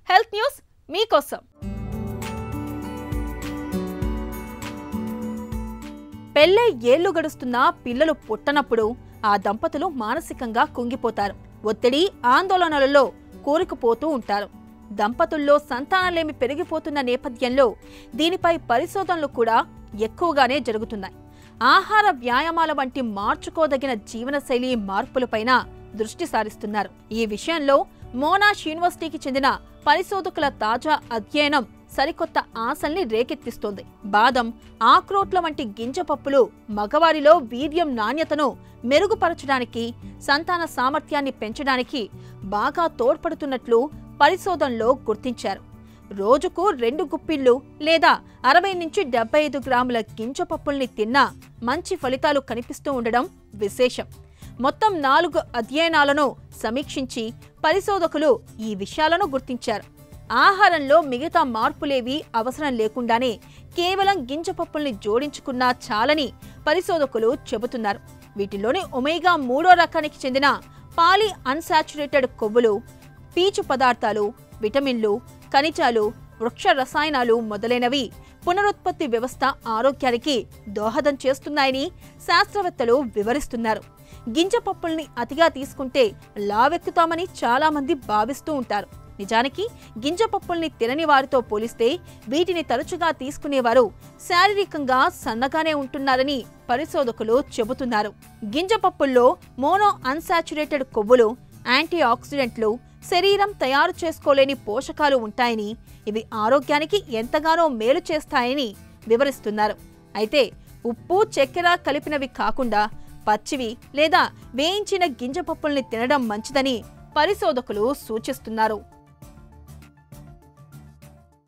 Health news మీకోసం. పెళ్ళై ఏళ్లు గడుస్తున్నా పిల్లలు పుట్టనప్పుడు ఆ దంపతులు మానసికంగా కుంగిపోతారు. ఒత్తిడి, ఆందోళనలలో కూరుకుపోతూ ఉంటారు. దంపతుల్లో సంతానలేమి పెరిగిపోతున్న నేపథ్యంలో దీనిపై పరిశోధనలు కూడా ఎక్కువగానే జరుగుతున్నాయి. ఆహార, వ్యాయామాల వంటి మార్చుకోదగిన జీవనశైలి మార్పులపైన దృష్టి సారిస్తున్నారు. ఈ విషయంలో మోనాష్ యూనివర్సిటీకి చెందిన పరిశోధకుల తాజా అధ్యయనం సరికొత్త ఆశల్ని రేకెత్తిస్తోంది. బాదం, ఆక్రోట్ల వంటి గింజ పప్పులు మగవారిలో వీర్యం నాణ్యతను మెరుగుపరచడానికి, సంతాన సామర్థ్యాన్ని పెంచడానికి బాగా తోడ్పడుతున్నట్లు పరిశోధనలో గుర్తించారు. రోజుకు 2 గుప్పిళ్లు లేదా 60 నుంచి 75 గ్రాముల గింజ పప్పుల్ని తిన్నా మంచి ఫలితాలు కనిపిస్తూ ఉండడం విశేషం. మొత్తం 4 అధ్యయనాలను సమీక్షించి పరిశోధకులు ఈ విషయాలను గుర్తించారు. ఆహారంలో మిగతా మార్పులేవీ అవసరం లేకుండానే కేవలం గింజ పప్పుల్ని జోడించుకున్నా చాలని పరిశోధకులు చెబుతున్నారు. వీటిలోని ఒమేగా 3 రకానికి చెందిన పాలీ అన్సాచురేటెడ్ కొవ్వులు, పీచు పదార్థాలు, విటమిన్లు, ఖనిజాలు, వృక్ష రసాయనాలు మొదలైనవి పునరుత్పత్తి వ్యవస్థ ఆరోగ్యానికి దోహదం చేస్తున్నాయని శాస్త్రవేత్తలు వివరిస్తున్నారు. గింజ పప్పుల్ని అతిగా తీసుకుంటే లావెక్కుతామని చాలా మంది భావిస్తూ ఉంటారు. నిజానికి గింజ పప్పుల్ని తినని వారితో పోలిస్తే వీటిని తరచుగా తీసుకునేవారు శారీరకంగా సన్నగానే ఉంటున్నారని పరిశోధకులు చెబుతున్నారు. గింజ పప్పుల్లో మోనో అన్సాచురేటెడ్ కొవ్వులు, యాంటీ ఆక్సిడెంట్లు, శరీరం తయారు చేసుకోలేని పోషకాలు ఉంటాయని, ఇవి ఆరోగ్యానికి ఎంతగానో మేలు చేస్తాయని వివరిస్తున్నారు. అయితే ఉప్పు, చక్కెర కలిపినవి కాకుండా పచ్చివి లేదా వేయించిన గింజ పప్పుల్ని తినడం మంచిదని పరిశోధకులు సూచిస్తున్నారు.